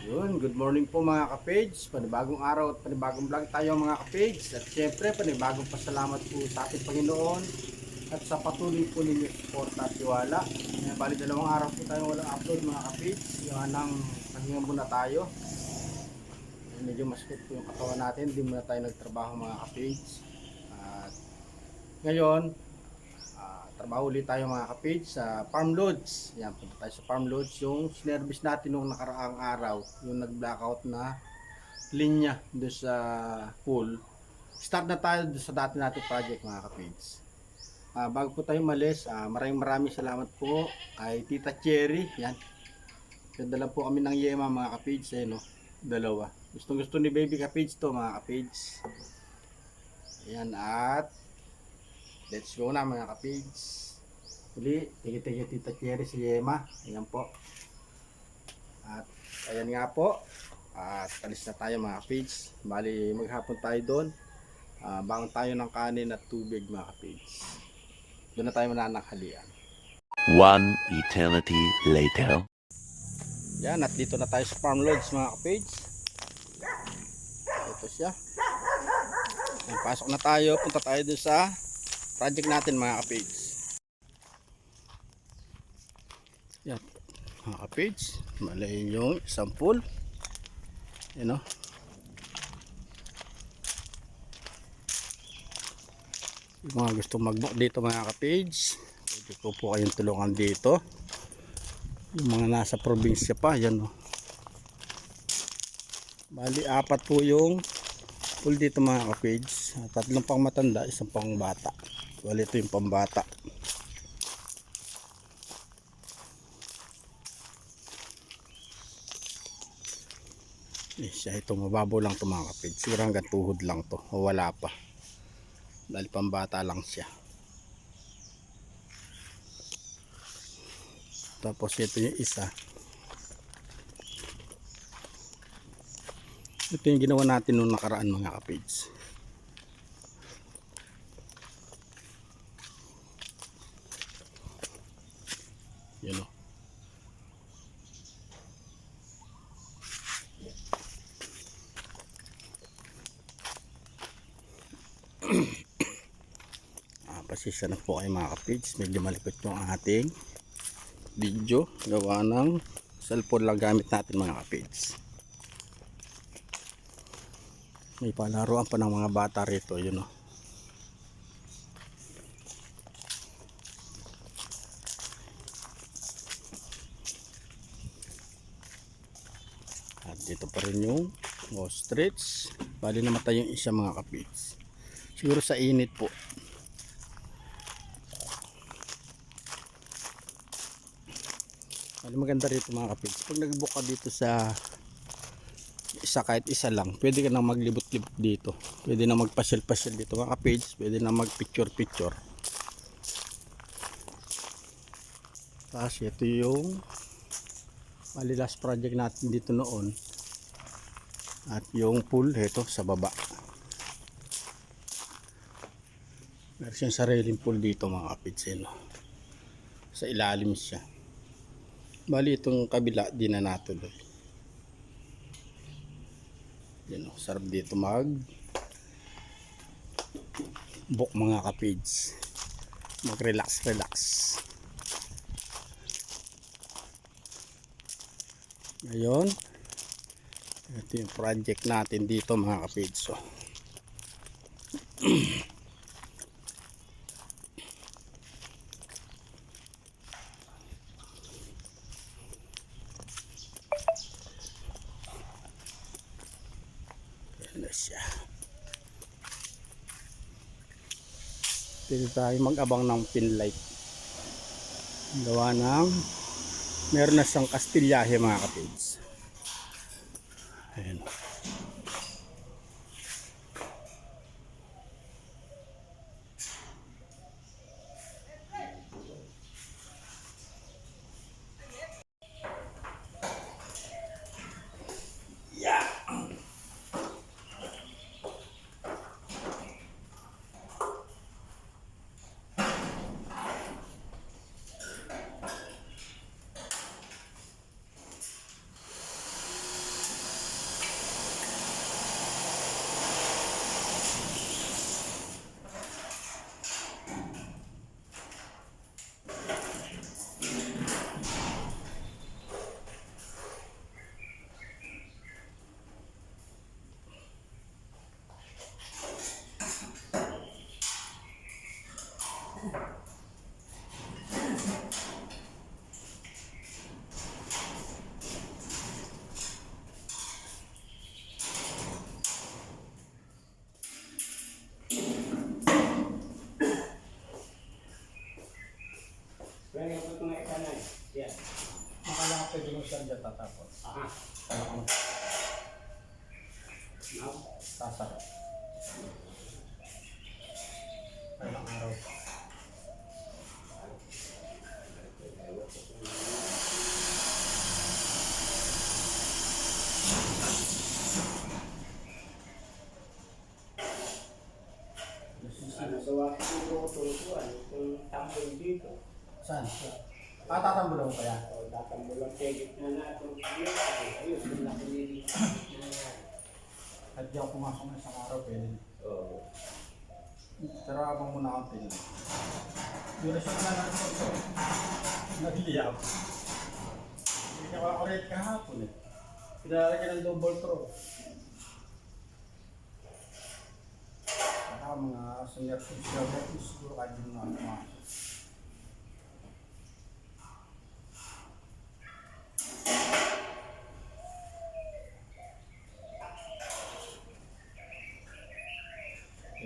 Yun, good morning po mga ka-page. Panibagong araw at panibagong vlog tayo mga ka-page. At syempre, panibagong pasalamat po sa ating Panginoon at sa patuloy po ninyo suporta at tiwala. Bali dalawang araw po tayo walang upload mga ka-page. Yung anang pahinga muna tayo. Medyo masakit po yung katawan natin. Hindi muna tayo nagtrabaho mga ka-page. At ngayon, trabaho ulit tayo mga ka-page sa Farm Loads. Yan, punta tayo sa Farm Loads. Yung sinervice natin nung nakaraang araw, yung nag-blackout na linya doon sa pool. Start na tayo doon sa dati nating project mga ka-page. Bago po tayo malis, maraming salamat po kay Tita Cherry. Yan. Nadala po kami ng yema mga ka-page. Ayan, no? Dalawa. Gustong gusto ni baby ka-page to mga ka-page. Ayan, at let's go na mga ka-page. Uli, tigi-tigi Tita Cherry si Yema. Ayan po. At ayan nga po. At alis na tayo mga ka-page. Bali maghapon tayo doon. Bangon tayo ng kanin at tubig mga ka-page. Doon na tayo mananaghalian. One eternity later. Yan, at dito na tayo sa Farm Loads mga ka-page. Ito siya. Ayan, pasok na tayo. Punta tayo doon sa project natin mga ka-page. Yan mga ka-page, malayin yung isang pool. Yan o. Yung mga gustong mag-book dito mga ka-page, pwede ko po kayong tulungan dito. Yung mga nasa probinsya pa, yan o. Bali 4 po yung pool dito mga ka-page. 3 pang matanda, 1 pang bata. Bali ito yung pambata. Siya ito mababaw lang ito mga kapit. Siguro hanggang tuhod lang to o wala pa. Dahil pambata lang siya. Tapos ito yung isa. Ito yung ginawa natin noong nakaraan mga kapits. Yan o. Pasisya na po kayo mga kapits. Medyo malikot yung ating video. Gawa ng cellphone lang gamit natin mga kapits. May palaruan pa ng mga bata rito. Yun o. At dito pa rin yung ostrich. Bali namatay yung isa mga kapits. Siguro sa init po. Bali maganda rito mga kapits. Pag nag-book ka dito sa isa, kahit isa lang, pwede ka na maglibot-libot dito. Pwede na magpasyal-pasyal dito mga kapits. Pwede na mag-picture-picture. Tapos ito yung bali last project natin dito noon. At yung pool ito sa baba. Meron siyang sariling pool dito mga kapits. Sa ilalim siya. Bali itong kabila di na natuloy. Yan o, sarap dito mag book mga kapits. Mag relax. Ngayon, ito yung project natin dito mga kapits. So, na siya. Pwede tayo mag-abang ng pin light. Gawa ng meron na siyang kastilyahe mga kapits. Ayan. dyan tatapos. Ah, Ano ko? no? Sasarap. Ilang araw. Ano gawa ko yung tutuan, yung tambol dito. Saan? Tatambo ko kaya? O, tatambol ang pegit na natin. Ayun, yung nakulili na yan. At di ako pumasok na isang araw, pwede. Oo. Pero habang muna akong pili. Yun na siya na lang ito. Nagliyap. Hindi ka makakorek kahapon eh. Pinalagyan ng double throw. Saka mga senior siguro kahit din na pumasok.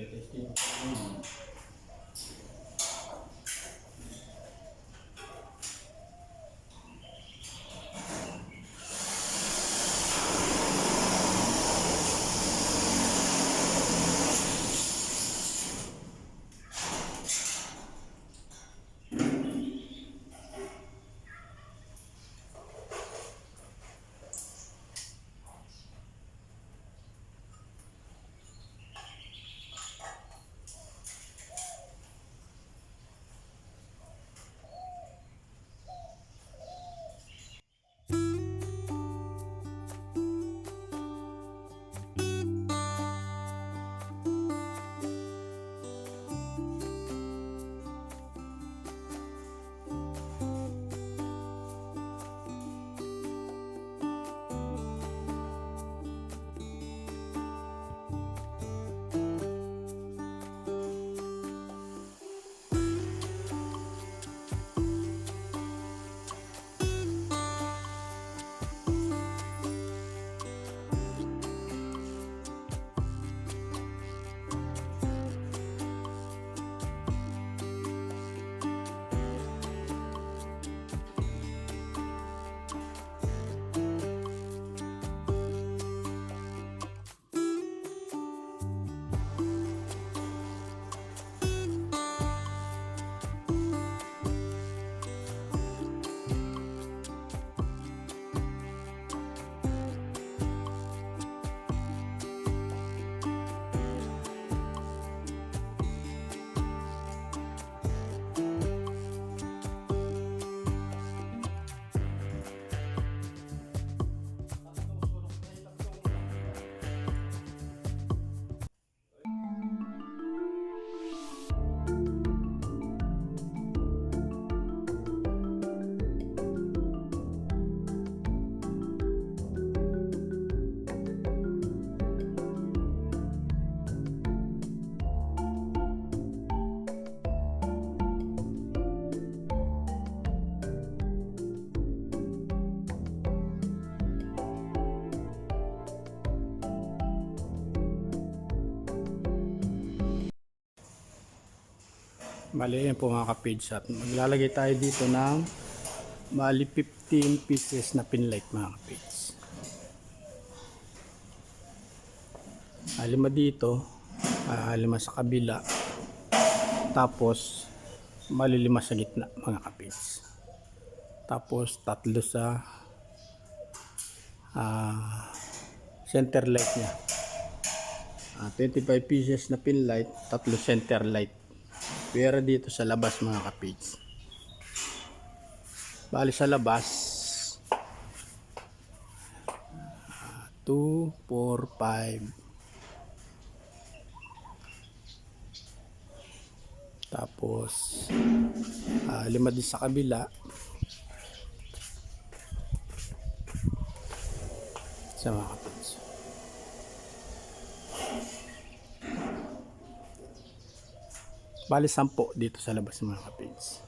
Testing. Mali yan po mga ka-page shot. Maglalagay tayo dito ng mali 15 pieces na pinlight mga ka-page. Lima dito, lima sa kabila, tapos malilima sa gitna mga ka-page. Tapos tatlo sa center light niya. 25 pieces na pin light, tatlo center light. Pero dito sa labas mga ka-page. Bali sa labas 2, 4, 5. Tapos 5 din sa kabila. Sa mga ka-page. Bali 10 dito sa labas mga ka-page.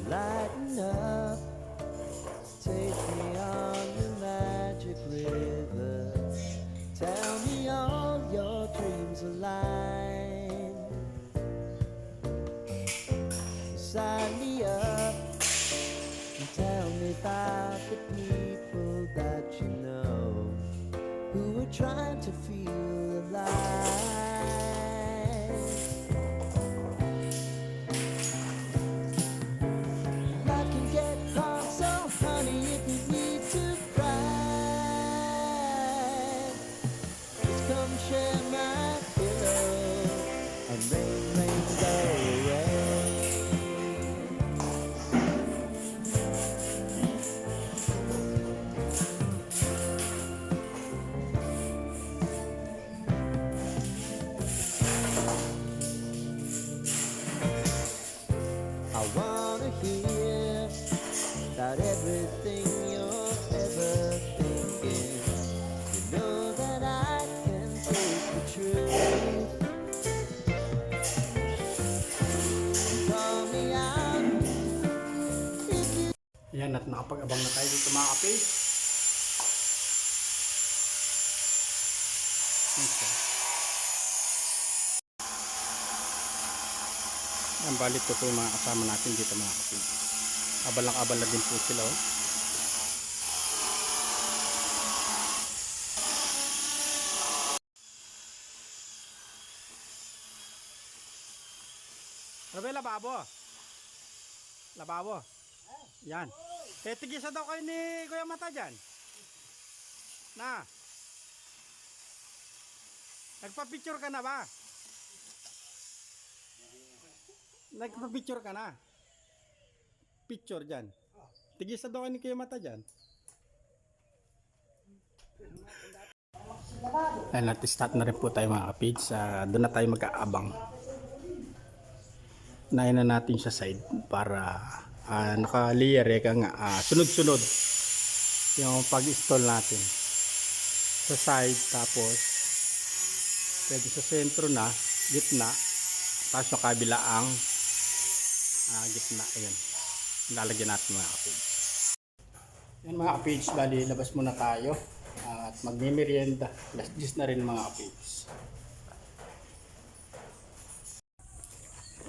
Lighten up, take me on the magic river. Tell me all your dreams align. Sign me up and tell me about the people that you know who are trying to feel alive. Life can get hard, so honey, if you need to cry, just come share my pillow and rain go away. I wanna hear about everything you're ever thinking. You know that I can take the truth. Call me out if you Yan, at nakapag-abang na tayo dito mga kapage. Yan, balit ko po yung mga kasama natin dito mga kapage. Abal na din po sila. Oh. Ano ba yung lababo? Lababo? Yan. Tigisa daw kayo ni Kuya Mata dyan. Na. Nagpa-picture ka na ba? Nagpa-picture ka na? Picture dyan. Tigisa daw kayo ni Kuya Mata dyan. Ayan, nat-start na rin po tayo mga kapage. Doon na tayo mag-aabang. Unahin na natin sa side para naka-layer nga sunod-sunod yung pag-install natin sa side, tapos pwede sa sentro na, gitna, tapos yung kabila ang gitna. Ayan, lalagyan natin mga kapage. Yan mga kapage, bali labas muna tayo at magme-merienda. Last dish na rin mga kapage.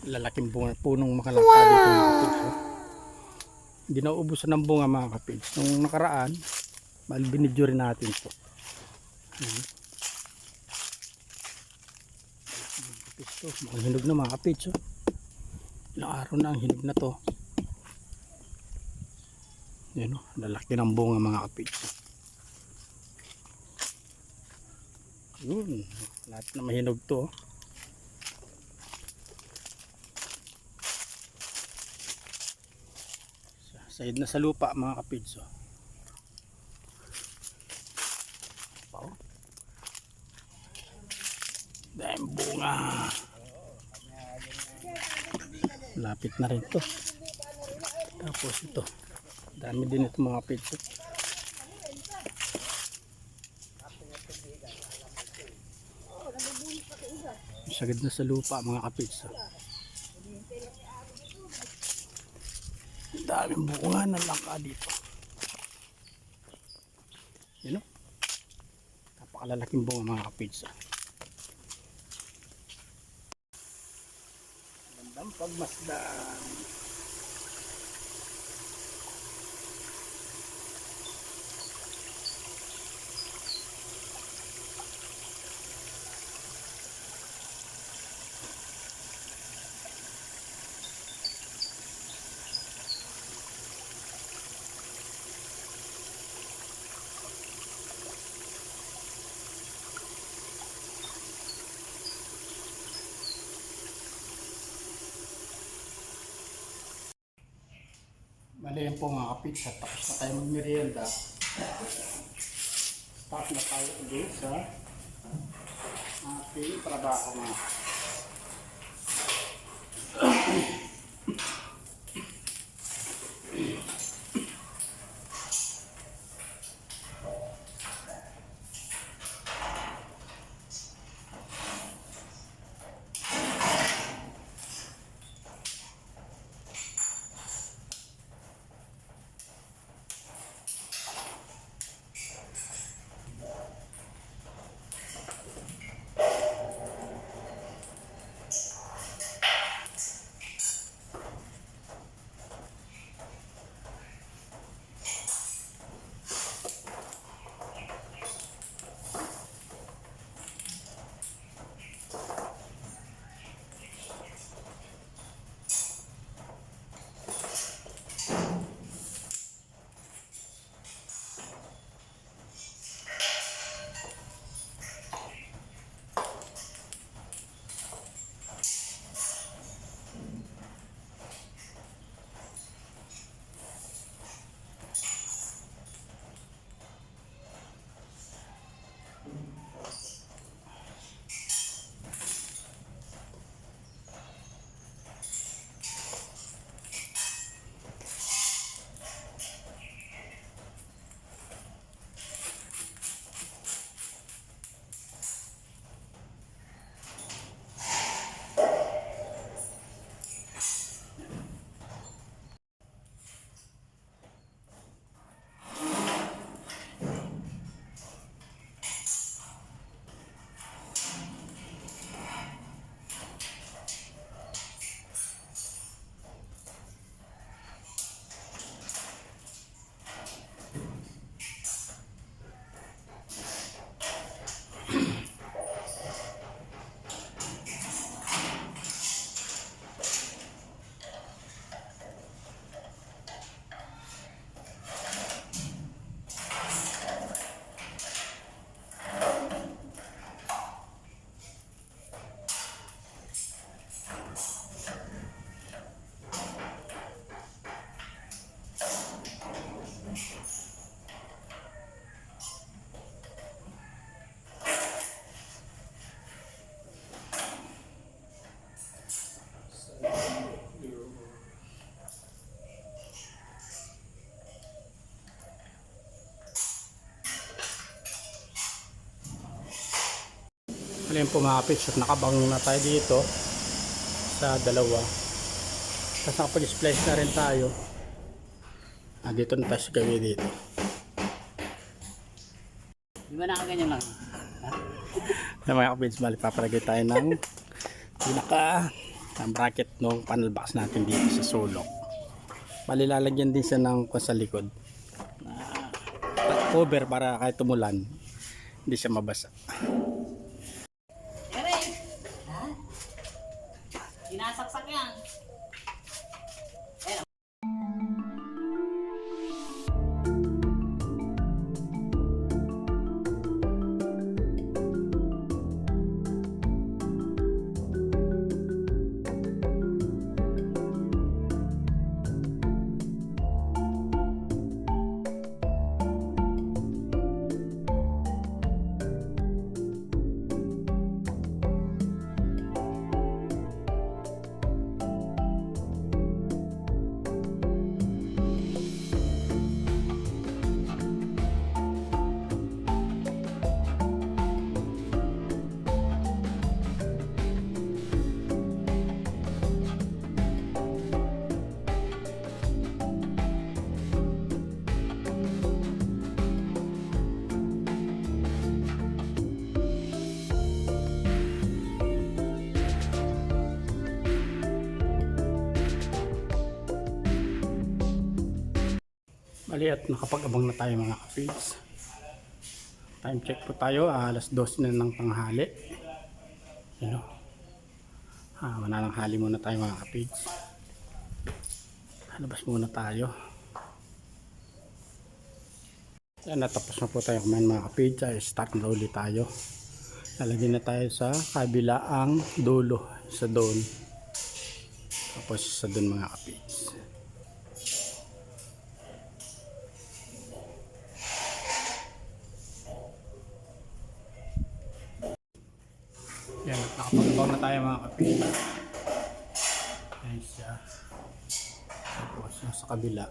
Lalaking punong makalangka dito mga kapage. Hindi na uubusan ng bunga mga kapage. Nung nakaraan, binidyo rin natin ito. Mukhang hinog na mga kapage. Ilang araw na ang hinog na to. Yan o, lalaki ng bunga mga kapage. Yun, lahat na mahinog to. Sahid na sa lupa mga kapage. Dahil bunga. Lapit na rin to. Tapos ito. Dami din ito mga kapage. Sagad na sa lupa mga kapage. Daming bunga ng langka dito. Yan o. Napakalalaking bunga mga kapage. Magandang pagmasdan. Bali yan po mga kapits, at tapos na tayo mag-merienda. Start na tayo ulit sa ating trabaho mga. Ayan po mga kapits, at nakabang na tayo dito sa dalawa. Tapos nakapag-splice na rin tayo. Dito na tayo sa gawi dito. Di ba nakaganyan lang? Na mga kapits, bali papalagay tayo ng pinaka bracket ng panel box natin dito sa sulok. Bali lalagyan din siya ng sa likod. Cover para kahit tumulan, hindi siya mabasa. Sinasaksak yan. Bali at nakapag-abang na tayo mga kapids. Time check po tayo, alas 12 na ng tanghali. Yun o. Manalanghali muna tayo mga kapids. Labas muna tayo. Yan, natapos na po tayo kumain mga kapids. Start na ulit tayo. Lalagyan na tayo sa kabilaang dulo, sa doon. Tapos sa doon mga kapids. Nakapagabaw na tayo mga kapage. Ayan siya. Tapos yung sa kabila.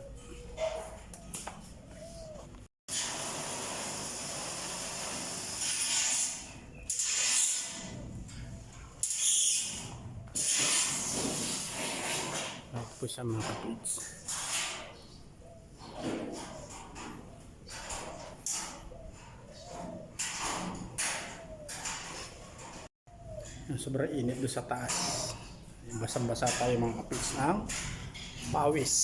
Tapos siya mga kapage. Sobrang init doon sa taas. Basang-basa tayo mga kapits ng pawis.